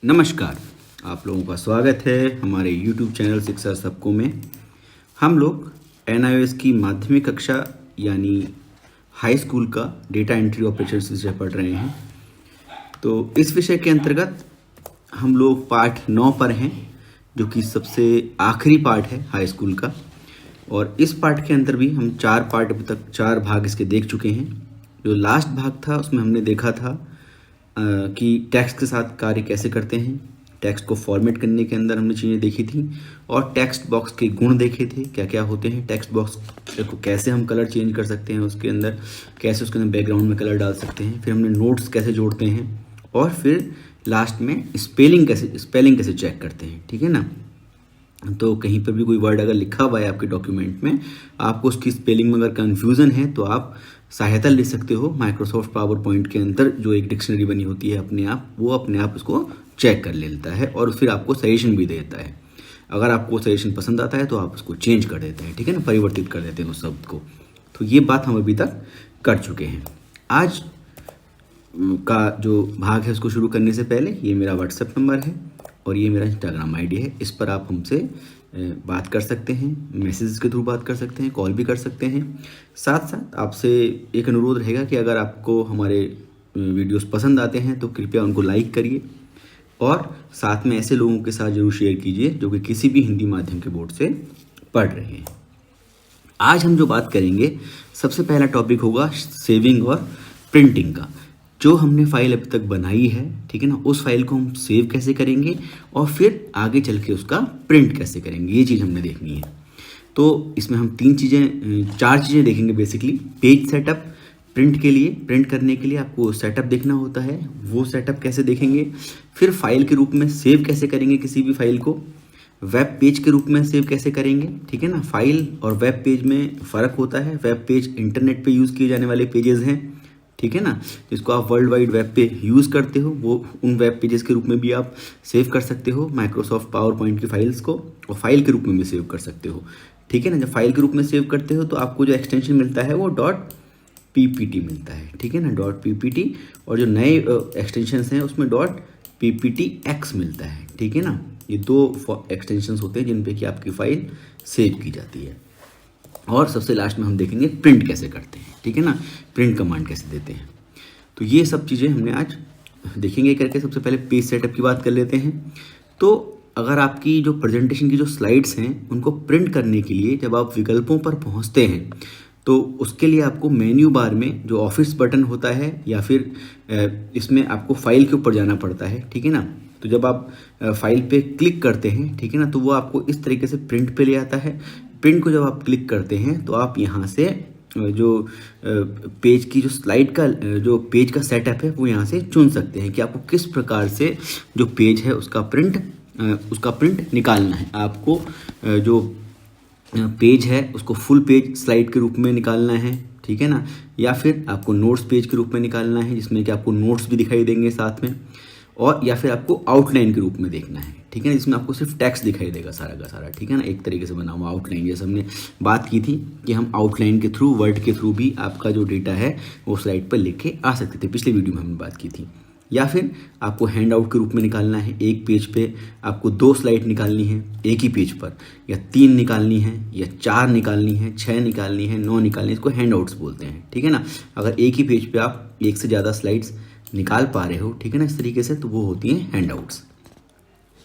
नमस्कार। आप लोगों का स्वागत है हमारे YouTube चैनल शिक्षा सबको में। हम लोग NIOS की माध्यमिक कक्षा यानी हाई स्कूल का डेटा एंट्री ऑपरेशंस विषय पढ़ रहे हैं। तो इस विषय के अंतर्गत हम लोग पाठ 9 पर हैं, जो कि सबसे आखिरी पाठ है हाई स्कूल का। और इस पाठ के अंदर भी हम 4 पार्ट अभी तक 4 भाग इसके देख चुके हैं। जो लास्ट भाग था उसमें हमने देखा था कि टेक्स्ट के साथ कार्य कैसे करते हैं। टेक्स्ट को फॉर्मेट करने के अंदर हमने चीज़ें देखी थी और टेक्स्ट बॉक्स के गुण देखे थे, क्या क्या होते हैं। टेक्स्ट बॉक्स को कैसे हम कलर चेंज कर सकते हैं, उसके अंदर कैसे उसके अंदर बैकग्राउंड में कलर डाल सकते हैं। फिर हमने नोट्स कैसे जोड़ते हैं और फिर लास्ट में स्पेलिंग कैसे चेक करते हैं, ठीक है ना। तो कहीं पर भी कोई वर्ड अगर लिखा हुआ है आपके डॉक्यूमेंट में, आपको उसकी स्पेलिंग में अगर कन्फ्यूज़न है तो आप सहायता ले सकते हो। माइक्रोसॉफ्ट पावर पॉइंट के अंदर जो एक डिक्शनरी बनी होती है अपने आप, वो अपने आप उसको चेक कर लेता है और फिर आपको सजेशन भी देता है। अगर आपको सजेशन पसंद आता है तो आप उसको चेंज कर देते हैं, ठीक है ना, परिवर्तित कर देते हैं उस शब्द को। तो ये बात हम अभी तक कर चुके हैं। आज का जो भाग है उसको शुरू करने से पहले ये मेरा व्हाट्सएप नंबर है और ये मेरा इंस्टाग्राम आईडी है। इस पर आप हमसे बात कर सकते हैं, मैसेज के थ्रू बात कर सकते हैं, कॉल भी कर सकते हैं। साथ साथ आपसे एक अनुरोध रहेगा कि अगर आपको हमारे वीडियोस पसंद आते हैं तो कृपया उनको लाइक करिए और साथ में ऐसे लोगों के साथ जरूर शेयर कीजिए जो कि किसी भी हिंदी माध्यम के बोर्ड से पढ़ रहे हैं। आज हम जो बात करेंगे, सबसे पहला टॉपिक होगा सेविंग और प्रिंटिंग का। जो हमने फाइल अभी तक बनाई है, ठीक है ना, उस फाइल को हम सेव कैसे करेंगे और फिर आगे चल के उसका प्रिंट कैसे करेंगे, ये चीज़ हमने देखनी है। तो इसमें हम 4 चीज़ें देखेंगे बेसिकली। पेज सेटअप, प्रिंट करने के लिए आपको सेटअप देखना होता है, वो सेटअप कैसे देखेंगे। फिर फाइल के रूप में सेव कैसे करेंगे किसी भी फाइल को। वेब पेज के रूप में सेव कैसे करेंगे, ठीक है ना। फाइल और वेब पेज में फ़र्क होता है। वेब पेज इंटरनेट पे यूज़ किए जाने वाले पेजेस हैं, ठीक है ना, जिसको आप वर्ल्ड वाइड वेब पे यूज़ करते हो, वो उन वेब पेजेस के रूप में भी आप सेव कर सकते हो माइक्रोसॉफ्ट पावर पॉइंट की फाइल्स को, और फाइल के रूप में भी सेव कर सकते हो, ठीक है ना। जब फाइल के रूप में सेव करते हो तो आपको जो एक्सटेंशन मिलता है वो .ppt मिलता है, ठीक है ना, .ppt। और जो नए एक्सटेंशंस हैं उसमें .pptx मिलता है, ठीक है ना। ये 2 एक्सटेंशंस होते हैं जिन पे कि आपकी फाइल सेव की जाती है। और सबसे लास्ट में हम देखेंगे प्रिंट कैसे करते हैं, ठीक है ना, प्रिंट कमांड कैसे देते हैं। तो ये सब चीज़ें हमने आज देखेंगे करके। सबसे पहले पेज सेटअप की बात कर लेते हैं। तो अगर आपकी जो प्रेजेंटेशन की जो स्लाइड्स हैं उनको प्रिंट करने के लिए जब आप विकल्पों पर पहुंचते हैं तो उसके लिए आपको मेन्यू बार में जो ऑफिस बटन होता है या फिर इसमें आपको फाइल के ऊपर जाना पड़ता है, ठीक है ना। तो जब आप फाइल पे क्लिक करते हैं, ठीक है ना, तो वो आपको इस तरीके से प्रिंट पे ले आता है। प्रिंट को जब आप क्लिक करते हैं तो आप यहाँ से जो पेज की जो स्लाइड का जो पेज का सेटअप है वो यहाँ से चुन सकते हैं कि आपको किस प्रकार से जो पेज है उसका प्रिंट निकालना है। आपको जो पेज है उसको फुल पेज स्लाइड के रूप में निकालना है, ठीक है ना, या फिर आपको नोट्स पेज के रूप में निकालना है जिसमें कि आपको नोट्स भी दिखाई देंगे साथ में, और या फिर आपको आउटलाइन के रूप में देखना है, ठीक है ना, जिसमें आपको सिर्फ टेक्स्ट दिखाई देगा सारा का सारा, ठीक है ना, एक तरीके से बना हुआ आउटलाइन। जैसे हमने बात की थी कि हम आउटलाइन के थ्रू, वर्ड के थ्रू भी आपका जो डेटा है वो स्लाइड पर लिख के आ सकते थे, पिछले वीडियो में हमने बात की थी। या फिर आपको हैंड आउट के रूप में निकालना है। एक पेज पे आपको 2 स्लाइड निकालनी है एक ही पेज पर, या 3 निकालनी है, या 4 निकालनी है, 6 निकालनी है, 9 निकालनी है, इसको हैंड आउट्स बोलते हैं, ठीक है ना। अगर एक ही पेज पे आप एक से ज़्यादा स्लाइड्स निकाल पा रहे हो, ठीक है ना, इस तरीके से, तो वो होती हैं हैंड आउट्स।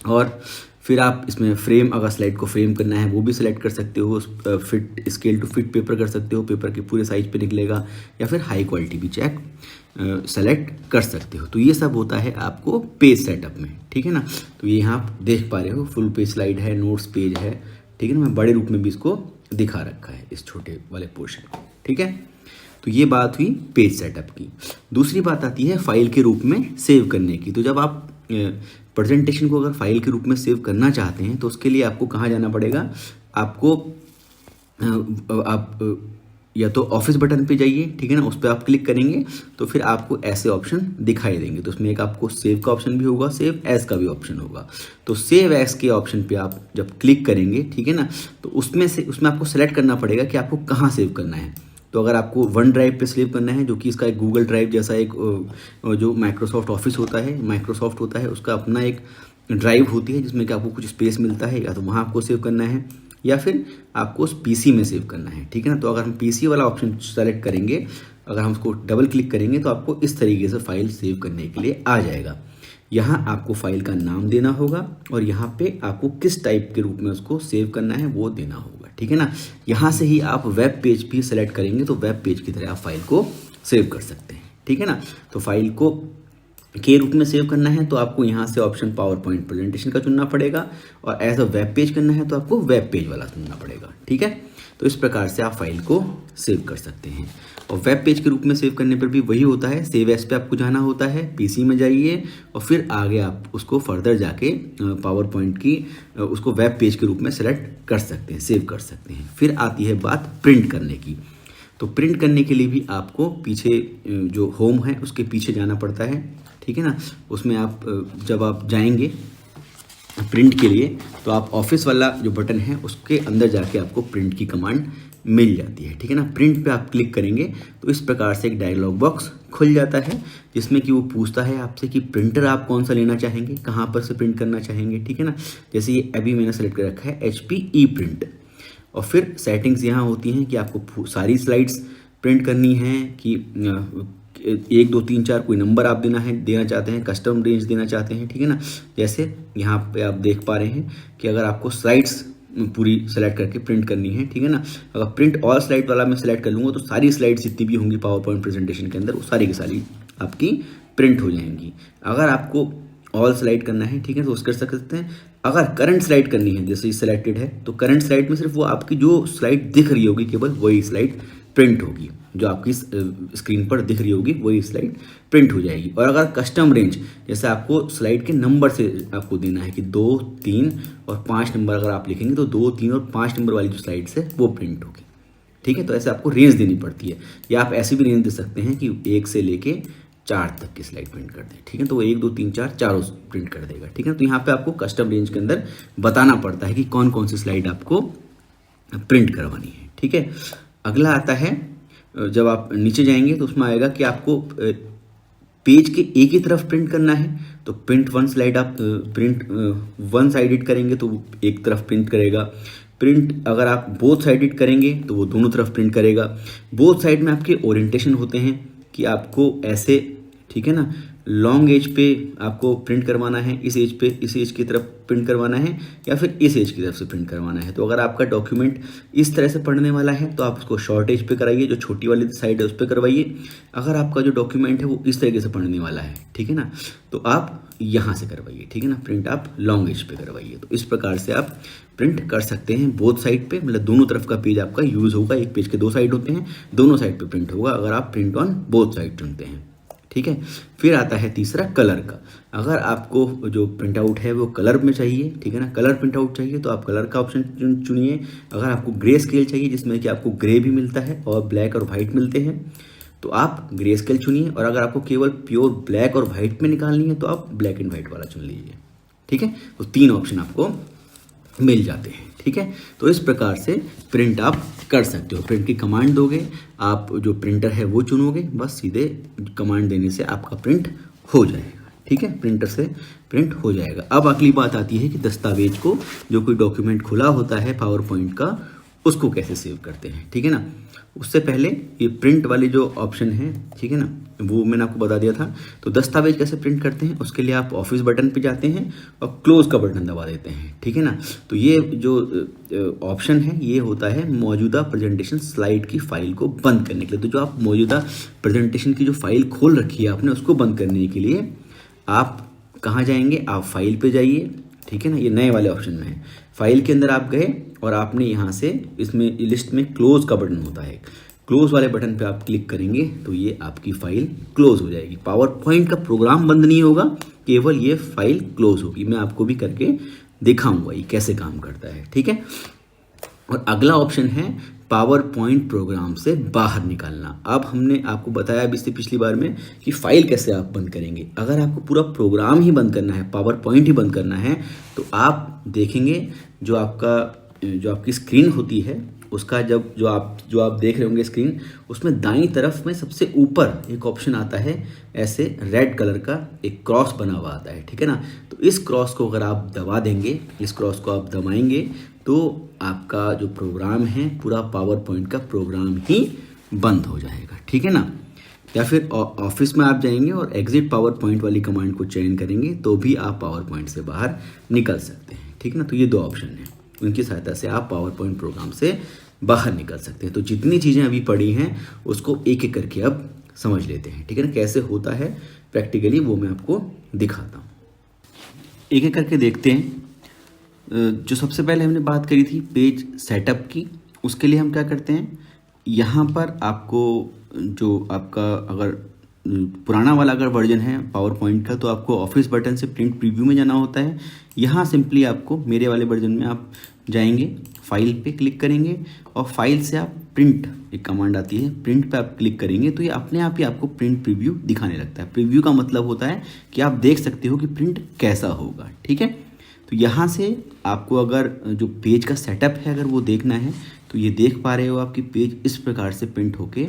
और फिर आप इसमें फ्रेम, अगर स्लाइड को फ्रेम करना है वो भी सिलेक्ट कर सकते हो। Fit scale to fit paper कर सकते हो, पेपर के पूरे साइज पे निकलेगा, या फिर हाई क्वालिटी भी सेलेक्ट कर सकते हो। तो ये सब होता है आपको पेज सेटअप में, ठीक है ना। तो ये यहाँ आप देख पा रहे हो, फुल पेज स्लाइड है, नोट्स पेज है, ठीक है ना। मैं बड़े रूप में भी इसको दिखा रखा है इस छोटे वाले पोर्शन को, ठीक है। तो ये बात हुई पेज सेटअप की। दूसरी बात आती है फाइल के रूप में सेव करने की। तो जब आप प्रेजेंटेशन को अगर फाइल के रूप में सेव करना चाहते हैं तो उसके लिए आपको कहाँ जाना पड़ेगा। आपको आप या तो ऑफिस बटन पे जाइए, ठीक है ना, उस पर आप क्लिक करेंगे तो फिर आपको ऐसे ऑप्शन दिखाई देंगे। तो उसमें एक आपको सेव का ऑप्शन भी होगा, सेव एज का भी ऑप्शन होगा। तो सेव एज के ऑप्शन पे आप जब क्लिक करेंगे, ठीक है ना, तो उसमें आपको सेलेक्ट करना पड़ेगा कि आपको कहाँ सेव करना है। तो अगर आपको वन ड्राइव पे सेव करना है, जो कि इसका एक गूगल ड्राइव जैसा एक जो माइक्रोसॉफ्ट ऑफिस होता है, माइक्रोसॉफ्ट होता है, उसका अपना एक ड्राइव होती है जिसमें कि आपको कुछ स्पेस मिलता है, या तो वहाँ आपको सेव करना है या फिर आपको उस पीसी में सेव करना है, ठीक है ना। तो अगर हम पीसी वाला ऑप्शन सेलेक्ट करेंगे, अगर हम उसको डबल क्लिक करेंगे तो आपको इस तरीके से फाइल सेव करने के लिए आ जाएगा। यहाँ आपको फाइल का नाम देना होगा और यहाँ पे आपको किस टाइप के रूप में उसको सेव करना है वो देना होगा, ठीक है ना। यहाँ से ही आप वेब पेज भी सेलेक्ट करेंगे तो वेब पेज की तरह आप फाइल को सेव कर सकते हैं, ठीक है ना। तो फाइल को के रूप में सेव करना है तो आपको यहाँ से ऑप्शन पावर पॉइंट प्रेजेंटेशन का चुनना पड़ेगा, और एज अ वेब पेज करना है तो आपको वेब पेज वाला चुनना पड़ेगा, ठीक है। तो इस प्रकार से आप फाइल को सेव कर सकते हैं। और वेब पेज के रूप में सेव करने पर भी वही होता है, सेव एज पे आपको जाना होता है, पीसी में जाइए और फिर आगे आप उसको फर्दर जाके पावर पॉइंट की उसको वेब पेज के रूप में सेलेक्ट कर सकते हैं, सेव कर सकते हैं। फिर आती है बात प्रिंट करने की। तो प्रिंट करने के लिए भी आपको पीछे जो होम है उसके पीछे जाना पड़ता है, ठीक है ना। उसमें आप जब आप जाएंगे प्रिंट के लिए तो आप ऑफिस वाला जो बटन है उसके अंदर जाके आपको प्रिंट की कमांड मिल जाती है, ठीक है ना। प्रिंट पे आप क्लिक करेंगे तो इस प्रकार से एक डायलॉग बॉक्स खुल जाता है जिसमें कि वो पूछता है आपसे कि प्रिंटर आप कौन सा लेना चाहेंगे, कहाँ पर से प्रिंट करना चाहेंगे, ठीक है ना। जैसे ये अभी मैंने सेलेक्ट कर रखा है HP ई प्रिंट। और फिर सेटिंग्स यहाँ होती हैं कि आपको सारी स्लाइड्स प्रिंट करनी है कि 1 2 3 4 कोई नंबर आप देना चाहते हैं, कस्टम रेंज देना चाहते हैं, ठीक है ना। जैसे यहाँ पे आप देख पा रहे हैं कि अगर आपको स्लाइड्स पूरी सेलेक्ट करके प्रिंट करनी है, ठीक है ना। अगर प्रिंट ऑल स्लाइड वाला मैं सेलेक्ट कर लूँगा तो सारी स्लाइड्स जितनी भी होंगी पावर पॉइंट प्रेजेंटेशन के अंदर वो सारी की सारी आपकी प्रिंट हो जाएंगी। अगर आपको ऑल स्लाइड करना है, ठीक है, तो उसको कर सकते हैं। अगर करंट स्लाइड करनी है, जैसे सिलेक्टेड है तो करंट स्लाइड में सिर्फ वो आपकी जो स्लाइड दिख रही होगी केवल वही स्लाइड प्रिंट होगी, जो आपकी स्क्रीन पर दिख रही होगी वही स्लाइड प्रिंट हो जाएगी। और अगर कस्टम रेंज, जैसे आपको स्लाइड के नंबर से आपको देना है कि 2 3 और 5 नंबर अगर आप लिखेंगे तो 2 3 और 5 नंबर वाली जो स्लाइड्स है वो प्रिंट होगी, ठीक है। तो ऐसे आपको रेंज देनी पड़ती है, या आप ऐसी भी रेंज दे सकते हैं कि 1 से लेके 4 तक की स्लाइड प्रिंट कर दे, ठीक है। तो वो 1 2 3 4 चारों प्रिंट कर देगा, ठीक है। तो यहाँ पे आपको कस्टम रेंज के अंदर बताना पड़ता है कि कौन कौन सी स्लाइड आपको प्रिंट करवानी है, ठीक है। अगला आता है, जब आप नीचे जाएंगे तो उसमें आएगा कि आपको पेज के एक ही तरफ प्रिंट करना है, तो प्रिंट वन स्लाइड आप प्रिंट वन साइडेड करेंगे तो वो एक तरफ प्रिंट करेगा। प्रिंट अगर आप बोथ साइडेड करेंगे तो वो दोनों तरफ प्रिंट करेगा। बोथ साइड में आपके ओरिएंटेशन होते हैं कि आपको ऐसे, ठीक है ना, लॉन्ग एज पे आपको प्रिंट करवाना है, इस एज पे इस एज की तरफ प्रिंट करवाना है, या फिर इस एज की तरफ से प्रिंट करवाना है। तो अगर आपका डॉक्यूमेंट इस तरह से पढ़ने वाला है तो आप उसको शॉर्ट एज पे कराइए, जो छोटी वाली साइड है उस पर करवाइए। अगर आपका जो डॉक्यूमेंट है वो इस तरीके से पढ़ने वाला है, ठीक है ना, तो आप यहाँ से करवाइए, ठीक है ना, प्रिंट आप लॉन्ग एज पे करवाइए। तो इस प्रकार से आप प्रिंट कर सकते हैं बोथ साइड पे, मतलब दोनों तरफ का पेज आपका यूज़ होगा। एक पेज के 2 साइड होते हैं, दोनों साइड पे प्रिंट होगा अगर आप प्रिंट ऑन बोथ साइड चुनते हैं, ठीक है। फिर आता है तीसरा कलर का। अगर आपको जो प्रिंट आउट है वो कलर में चाहिए, ठीक है ना, कलर प्रिंट आउट चाहिए तो आप कलर का ऑप्शन चुनिए। अगर आपको ग्रे स्केल चाहिए जिसमें कि आपको ग्रे भी मिलता है और ब्लैक और वाइट मिलते हैं तो आप ग्रे स्केल चुनिए। और अगर आपको केवल प्योर ब्लैक और वाइट में निकालनी है तो आप ब्लैक एंड वाइट वाला चुन लीजिए, ठीक है। तो 3 ऑप्शन आपको मिल जाते हैं, ठीक है। तो इस प्रकार से प्रिंट आप कर सकते हो। प्रिंट की कमांड दोगे, आप जो प्रिंटर है वो चुनोगे, बस सीधे कमांड देने से आपका प्रिंट हो जाएगा, ठीक है, प्रिंटर से प्रिंट हो जाएगा। अब अगली बात आती है कि दस्तावेज को, जो कोई डॉक्यूमेंट खुला होता है पावर पॉइंट का, उसको कैसे सेव करते हैं, ठीक है ना। उससे पहले ये प्रिंट वाली जो ऑप्शन है, ठीक है ना, वो मैंने आपको बता दिया था। तो दस्तावेज कैसे प्रिंट करते हैं उसके लिए आप ऑफिस बटन पे जाते हैं और क्लोज का बटन दबा देते हैं, ठीक है ना। तो ये जो ऑप्शन है ये होता है मौजूदा प्रेजेंटेशन स्लाइड की फाइल को बंद करने के लिए। तो जो आप मौजूदा प्रेजेंटेशन की जो फाइल खोल रखी है आपने, उसको बंद करने के लिए आप कहाँ जाएंगे, आप फाइल पे जाइए, ठीक है ना। ये नए वाले ऑप्शन में है, फाइल के अंदर आप गए और आपने यहाँ से इसमें लिस्ट में क्लोज का बटन होता है, क्लोज वाले बटन पे आप क्लिक करेंगे तो ये आपकी फाइल क्लोज हो जाएगी। पावर पॉइंट का प्रोग्राम बंद नहीं होगा, केवल ये फाइल क्लोज होगी। मैं आपको भी करके दिखाऊंगा ये कैसे काम करता है, ठीक है। और अगला ऑप्शन है पावर पॉइंट प्रोग्राम से बाहर निकालना। अब हमने आपको बताया अभी से पिछली बार में कि फाइल कैसे आप बंद करेंगे। अगर आपको पूरा प्रोग्राम ही बंद करना है, पावर पॉइंट ही बंद करना है, तो आप देखेंगे जो आपकी स्क्रीन होती है उसका जब जो आप देख रहे होंगे स्क्रीन, उसमें दाईं तरफ में सबसे ऊपर एक ऑप्शन आता है, ऐसे रेड कलर का एक क्रॉस बना हुआ आता है, ठीक है ना। तो इस क्रॉस को अगर आप दबा देंगे, इस क्रॉस को आप दबाएंगे तो आपका जो प्रोग्राम है, पूरा पावर पॉइंट का प्रोग्राम ही बंद हो जाएगा, ठीक है ना। या फिर ऑफिस में आप जाएंगे और एग्जिट पावर पॉइंट वाली कमांड को चयन करेंगे तो भी आप पावर पॉइंट से बाहर निकल सकते हैं, ठीक है ना। तो ये दो ऑप्शन हैं, उनकी सहायता से आप पावर पॉइंट प्रोग्राम से बाहर निकल सकते हैं। तो जितनी चीज़ें अभी पड़ी हैं उसको एक एक करके अब समझ लेते हैं, ठीक है ना। कैसे होता है प्रैक्टिकली वो मैं आपको दिखाता हूँ, एक एक करके देखते हैं। जो सबसे पहले हमने बात करी थी पेज सेटअप की, उसके लिए हम क्या करते हैं, यहाँ पर आपको जो आपका अगर पुराना वाला अगर वर्जन है पावर पॉइंट का, तो आपको ऑफिस बटन से प्रिंट प्रीव्यू में जाना होता है। यहाँ सिंपली आपको मेरे वाले वर्जन में आप जाएंगे, फाइल पे क्लिक करेंगे और फाइल से आप प्रिंट, एक कमांड आती है प्रिंट पे आप क्लिक करेंगे तो ये अपने आप ही आपको प्रिंट प्रीव्यू दिखाने लगता है। प्रीव्यू का मतलब होता है कि आप देख सकते हो कि प्रिंट कैसा होगा, ठीक है। तो यहाँ से आपको अगर जो पेज का सेटअप है अगर वो देखना है तो ये देख पा रहे हो आपकी पेज इस प्रकार से प्रिंट होके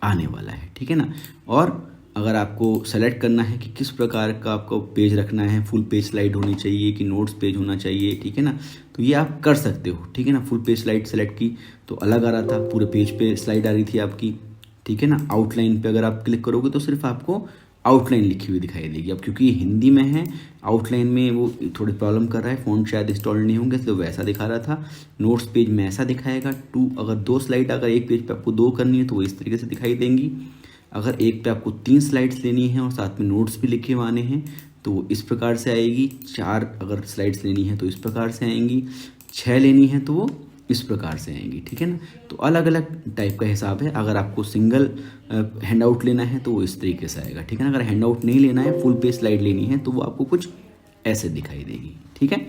आने वाला है, ठीक है ना। और अगर आपको सेलेक्ट करना है कि किस प्रकार का आपको पेज रखना है, फुल पेज स्लाइड होनी चाहिए कि नोट्स पेज होना चाहिए, ठीक है ना, तो ये आप कर सकते हो, ठीक है ना। फुल पेज स्लाइड सेलेक्ट की तो अलग आ रहा था, पूरे पेज पे स्लाइड आ रही थी आपकी, ठीक है ना। आउटलाइन पे अगर आप क्लिक करोगे तो सिर्फ आपको आउटलाइन लिखी हुई दिखाई देगी। अब क्योंकि हिंदी में है, आउटलाइन में वो थोड़ी प्रॉब्लम कर रहा है, फ़ॉन्ट शायद इंस्टॉल नहीं होंगे तो वैसा दिखा रहा था। नोट्स पेज में ऐसा दिखाएगा, अगर 2 स्लाइड अगर एक पेज पे आपको 2 करनी है तो वो इस तरीके से दिखाई देंगी। अगर एक पे आपको 3 स्लाइड्स लेनी है और साथ में नोट्स भी लिखे हुए आने हैं तो वो इस प्रकार से आएगी। 4 अगर स्लाइड्स लेनी है तो इस प्रकार से आएंगी, 6 लेनी है तो वो इस प्रकार से आएंगी, ठीक है ना। तो अलग अलग टाइप का हिसाब है। अगर आपको सिंगल हैंड आउट लेना है तो वो इस तरीके से आएगा, ठीक है ना। अगर हैंड आउट नहीं लेना है, फुल पेज स्लाइड लेनी है तो वो आपको कुछ ऐसे दिखाई देगी, ठीक है।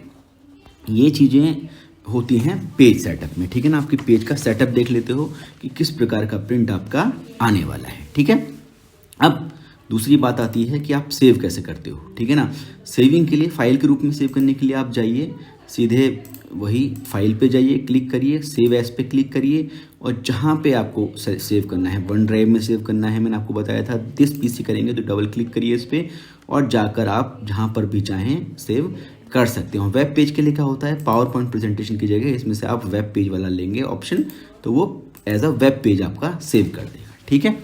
ये चीज़ें होती हैं पेज सेटअप में, ठीक है ना। आपकी पेज का सेटअप देख लेते हो कि किस प्रकार का प्रिंट आपका आने वाला है, ठीक है। अब दूसरी बात आती है कि आप सेव कैसे करते हो, ठीक है ना। सेविंग के लिए, फाइल के रूप में सेव करने के लिए आप जाइए सीधे वही फाइल पे जाइए, क्लिक करिए, सेव एज पे क्लिक करिए और जहाँ पे आपको सेव करना है, वन ड्राइव में सेव करना है, मैंने आपको बताया था दिस पीसी करेंगे तो डबल क्लिक करिए इस पर और जाकर आप जहाँ पर भी चाहें सेव कर सकते हो। वेब पेज के लिए क्या होता है, पावर पॉइंट प्रेजेंटेशन की जगह इसमें से आप वेब पेज वाला लेंगे ऑप्शन, तो वो एज अ वेब पेज आपका सेव कर देगा, ठीक है।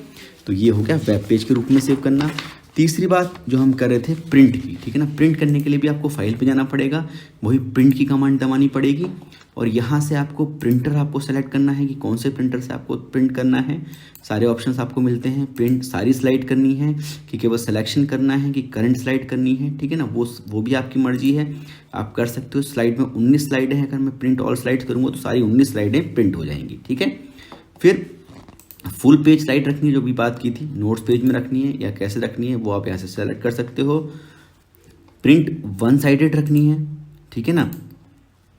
तो ये हो गया वेब पेज के रूप में सेव करना। तीसरी बात जो हम कर रहे थे प्रिंट की, ठीक है ना। प्रिंट करने के लिए भी आपको फाइल पे जाना पड़ेगा, वही प्रिंट की कमांड दबानी पड़ेगी और यहाँ से आपको प्रिंटर आपको सेलेक्ट करना है कि कौन से प्रिंटर से आपको प्रिंट करना है। सारे ऑप्शंस आपको मिलते हैं, प्रिंट सारी स्लाइड करनी है कि केवल सिलेक्शन करना है कि करंट स्लाइड करनी है, ठीक है ना। वो भी आपकी मर्जी है, आप कर सकते हो। स्लाइड में 19 स्लाइडें हैं, अगर मैं प्रिंट ऑल स्लाइड्स करूँगा तो सारी 19 स्लाइडें प्रिंट हो जाएंगी, ठीक है। फिर फुल पेज स्लाइड रखनी है, जो भी बात की थी, नोट्स पेज में रखनी है या कैसे रखनी है वो आप यहाँ से सेलेक्ट कर सकते हो। प्रिंट 1 साइडेड रखनी है, ठीक है ना,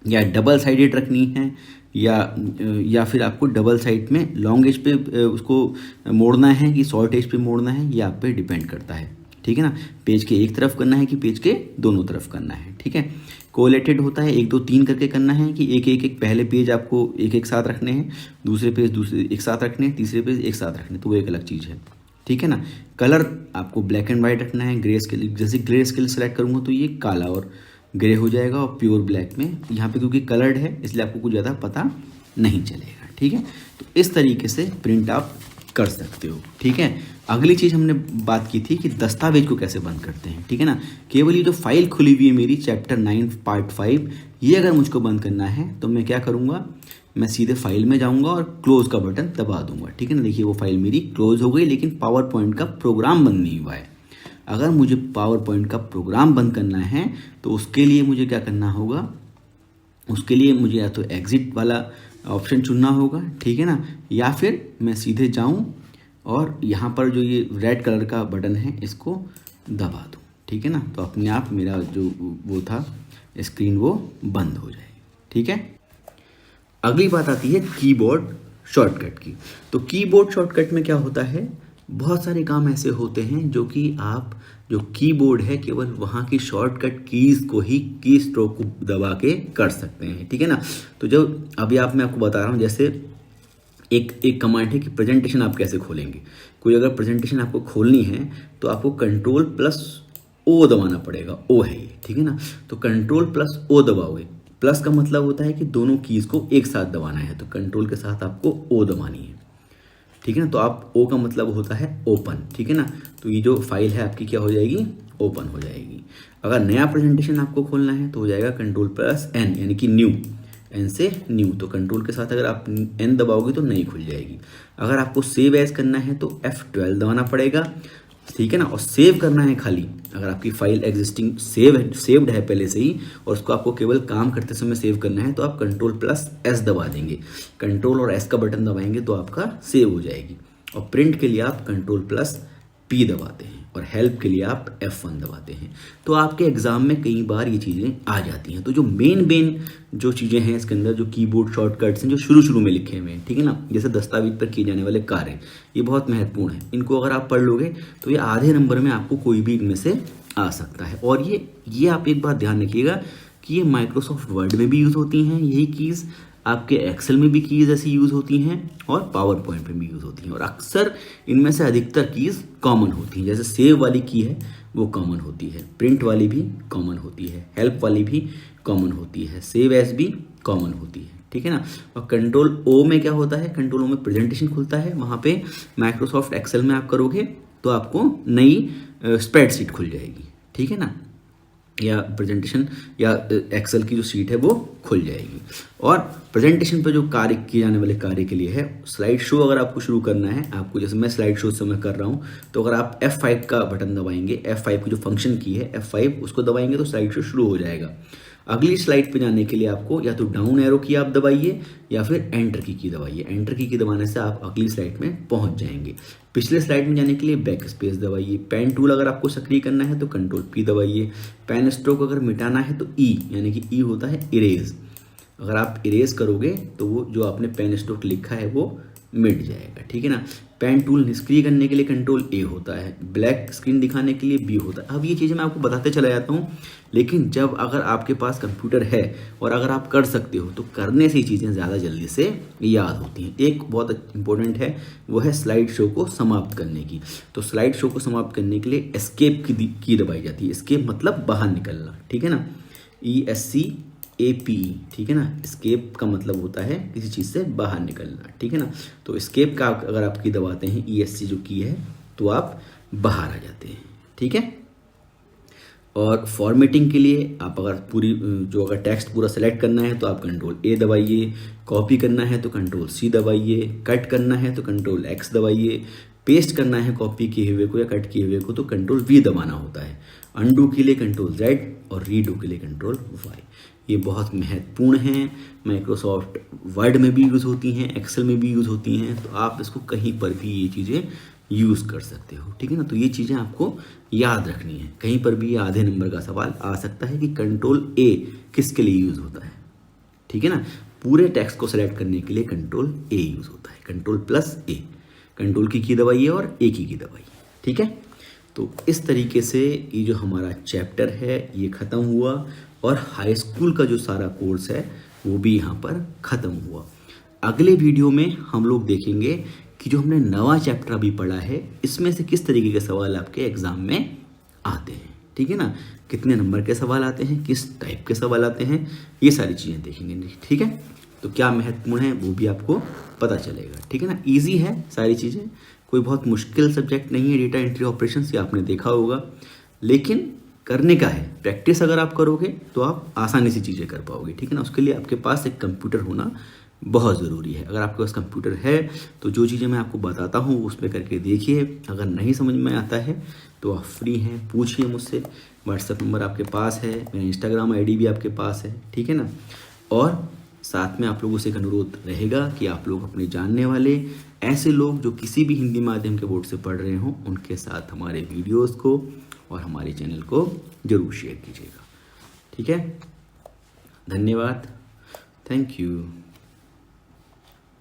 या डबल साइडेड रखनी है या फिर आपको डबल साइड में लॉन्ग एज पे उसको मोड़ना है कि शॉर्ट एज पे मोड़ना है, ये आप पे डिपेंड करता है, ठीक है ना। पेज के एक तरफ करना है कि पेज के दोनों तरफ करना है, ठीक है। कोलेटेड होता है 1 2 3 करके करना है कि एक पहले पेज आपको एक साथ रखने हैं, दूसरे पेज दूसरे एक साथ रखने हैं, तीसरे पेज एक साथ रखने हैं, तो वो एक अलग चीज़ है, ठीक है ना। कलर आपको ब्लैक एंड वाइट रखना है। ग्रे स्केल, जैसे ग्रे स्केल सेलेक्ट करूँगा तो ये काला और ग्रे हो जाएगा और प्योर ब्लैक में। यहाँ पे क्योंकि कलर्ड है इसलिए आपको कुछ ज़्यादा पता नहीं चलेगा, ठीक है। तो इस तरीके से प्रिंट आप कर सकते हो, ठीक है। अगली चीज़ हमने बात की थी कि दस्तावेज को कैसे बंद करते हैं, ठीक है ना। केवल ये जो फाइल खुली हुई है मेरी चैप्टर 9 पार्ट 5, ये अगर मुझको बंद करना है तो मैं क्या करूँगा, मैं सीधे फाइल में जाऊँगा और क्लोज़ का बटन दबा दूंगा, ठीक है ना। देखिए वो फाइल मेरी क्लोज हो गई, लेकिन पावर पॉइंट का प्रोग्राम बंद नहीं हुआ है। अगर मुझे पावर पॉइंट का प्रोग्राम बंद करना है तो उसके लिए मुझे क्या करना होगा, उसके लिए मुझे या तो एग्जिट वाला ऑप्शन चुनना होगा, ठीक है ना, या फिर मैं सीधे जाऊं और यहाँ पर जो ये रेड कलर का बटन है इसको दबा दूं, ठीक है ना। तो अपने आप मेरा जो वो था स्क्रीन वो बंद हो जाएगी, ठीक है। अगली बात आती है कीबोर्ड शॉर्टकट की। तो कीबोर्ड शॉर्टकट में क्या होता है, बहुत सारे काम ऐसे होते हैं जो कि आप जो कीबोर्ड है केवल वहाँ की शॉर्टकट कीज़ को ही की स्ट्रोक को दबा के कर सकते हैं, ठीक है ना। तो जब अभी मैं आपको बता रहा हूँ, जैसे एक कमांड है कि प्रेजेंटेशन आप कैसे खोलेंगे। कोई अगर प्रेजेंटेशन आपको खोलनी है तो आपको कंट्रोल प्लस ओ दबाना पड़ेगा, ओ है ये, ठीक है ना। तो कंट्रोल प्लस ओ दबाओगे, प्लस का मतलब होता है कि दोनों कीज को एक साथ दबाना है, तो कंट्रोल के साथ आपको ओ दबानी है, ठीक है ना। तो आप ओ का मतलब होता है ओपन, ठीक है ना। तो ये जो फाइल है आपकी क्या हो जाएगी, ओपन हो जाएगी। अगर नया प्रेजेंटेशन आपको खोलना है तो हो जाएगा कंट्रोल प्लस एन, यानी कि न्यू, एन से न्यू। तो कंट्रोल के साथ अगर आप एन दबाओगे तो नई खुल जाएगी। अगर आपको सेव एज करना है तो F12 दबाना पड़ेगा, ठीक है ना। और सेव करना है खाली, अगर आपकी फाइल एग्जिस्टिंग सेव्ड है पहले से ही और उसको आपको केवल काम करते समय सेव करना है तो आप कंट्रोल प्लस एस दबा देंगे। कंट्रोल और एस का बटन दबाएंगे तो आपका सेव हो जाएगी। और प्रिंट के लिए आप कंट्रोल प्लस पी दबाते हैं और हेल्प के लिए आप F1 दबाते हैं। तो आपके एग्जाम में कई बार ये चीज़ें आ जाती हैं। तो जो मेन जो चीज़ें हैं इसके अंदर, जो कीबोर्ड शॉर्टकट्स हैं जो शुरू में लिखे हुए हैं, ठीक है ना, जैसे दस्तावेज पर किए जाने वाले कार्य, ये बहुत महत्वपूर्ण है। इनको अगर आप पढ़ लोगे तो ये आधे नंबर में आपको कोई भी इनमें से आ सकता है। और ये आप एक बात ध्यान रखिएगा कि ये माइक्रोसॉफ्ट वर्ड में भी यूज़ होती हैं यही कीज़, आपके एक्सेल में भी कीज़ ऐसी यूज़ होती हैं और पावर पॉइंट में भी यूज़ होती हैं। और अक्सर इनमें से अधिकतर कीज़ कॉमन होती हैं। जैसे सेव वाली की है वो कॉमन होती है, प्रिंट वाली भी कॉमन होती है, हेल्प वाली भी कॉमन होती है, सेव एज भी कॉमन होती है, ठीक है ना। और कंट्रोल ओ में क्या होता है, कंट्रोल ओ में प्रेजेंटेशन खुलता है। वहाँ पे माइक्रोसॉफ्ट एक्सेल में आप करोगे तो आपको नई स्प्रेडशीट खुल जाएगी, ठीक है ना, या प्रेजेंटेशन या एक्सेल की जो शीट है वो खुल जाएगी। और प्रेजेंटेशन पे जो कार्य किए जाने वाले कार्य के लिए है, स्लाइड शो अगर आपको शुरू करना है, आपको जैसे मैं स्लाइड शो से मैं कर रहा हूँ, तो अगर आप F5 का बटन दबाएंगे, F5 की जो फंक्शन की है F5 उसको दबाएंगे तो स्लाइड शो शुरू हो जाएगा। अगली स्लाइड पे जाने के लिए आपको या तो डाउन एरो की आप दबाइए या फिर एंटर की दबाइए। एंटर की दबाने से आप अगली स्लाइड में पहुंच जाएंगे। पिछले स्लाइड में जाने के लिए बैक स्पेस दबाइए। पेन टूल अगर आपको सक्रिय करना है तो कंट्रोल पी दबाइए। पेन स्ट्रोक अगर मिटाना है तो ई, यानी कि ई होता है इरेज। अगर आप इरेज करोगे तो वो जो आपने पेन स्ट्रोक लिखा है वो मिट जाएगा, ठीक है ना। पेन टूल निष्क्रिय करने के लिए कंट्रोल ए होता है, ब्लैक स्क्रीन दिखाने के लिए बी होता है। अब ये चीज़ें मैं आपको बताते चला जाता हूँ, लेकिन जब अगर आपके पास कंप्यूटर है और अगर आप कर सकते हो तो करने से चीज़ें ज़्यादा जल्दी से याद होती हैं। एक बहुत इंपॉर्टेंट है, वो है स्लाइड शो को समाप्त करने की। तो स्लाइड शो को समाप्त करने के लिए एस्केप की दबाई जाती है। एस्केप मतलब बाहर निकलना, ठीक है ना, ESCAPE, ठीक है ना। एस्केप का मतलब होता है किसी चीज़ से बाहर निकलना, ठीक है ना। तो एस्केप का अगर आप की दबाते हैं, ESC जो की है, तो आप बाहर आ जाते हैं, ठीक है। और फॉर्मेटिंग के लिए आप अगर अगर टेक्स्ट पूरा सेलेक्ट करना है तो आप कंट्रोल ए दबाइए, कॉपी करना है तो कंट्रोल सी दबाइए, कट करना है तो कंट्रोल एक्स दबाइए, पेस्ट करना है कॉपी किए हुए को या कट किए हुए को तो कंट्रोल वी दबाना होता है, अनडू के लिए कंट्रोल जेड और रीडू के लिए कंट्रोल वाई। ये बहुत महत्वपूर्ण हैं, माइक्रोसॉफ्ट वर्ड में भी यूज़ होती हैं, एक्सेल में भी यूज़ होती हैं, तो आप इसको कहीं पर भी ये चीज़ें यूज़ कर सकते हो, ठीक है ना। तो ये चीज़ें आपको याद रखनी है। कहीं पर भी आधे नंबर का सवाल आ सकता है कि कंट्रोल ए किसके लिए यूज़ होता है, ठीक है ना। पूरे टेक्स्ट को सेलेक्ट करने के लिए कंट्रोल ए यूज़ होता है, कंट्रोल प्लस ए, कंट्रोल की दबाइए और ए की दबाइए, ठीक है। तो इस तरीके से ये जो हमारा चैप्टर है ये ख़त्म हुआ और हाई स्कूल का जो सारा कोर्स है वो भी यहाँ पर ख़त्म हुआ। अगले वीडियो में हम लोग देखेंगे कि जो हमने नवा चैप्टर अभी पढ़ा है इसमें से किस तरीके के सवाल आपके एग्जाम में आते हैं, ठीक है ना, कितने नंबर के सवाल आते हैं, किस टाइप के सवाल आते हैं, ये सारी चीज़ें देखेंगे, ठीक है। तो क्या महत्वपूर्ण है वो भी आपको पता चलेगा, ठीक है ना। ईजी है सारी चीज़ें, कोई बहुत मुश्किल सब्जेक्ट नहीं है। डेटा एंट्री ऑपरेशन से आपने देखा होगा, लेकिन करने का है, प्रैक्टिस अगर आप करोगे तो आप आसानी से चीज़ें कर पाओगे, ठीक है ना। उसके लिए आपके पास एक कंप्यूटर होना बहुत ज़रूरी है। अगर आपके पास कंप्यूटर है तो जो चीज़ें मैं आपको बताता हूँ उसमें करके देखिए। अगर नहीं समझ में आता है तो आप फ्री हैं, पूछिए मुझसे। व्हाट्सएप नंबर आपके पास है, मेरा इंस्टाग्राम आईडी भी आपके पास है, ठीक है ना। और साथ में आप लोगों से एक अनुरोध रहेगा कि आप लोग अपने जानने वाले ऐसे लोग जो किसी भी हिंदी माध्यम के बोर्ड से पढ़ रहे हों उनके साथ हमारे वीडियोज़ को और हमारे चैनल को ज़रूर शेयर कीजिएगा, ठीक है। धन्यवाद, थैंक यू।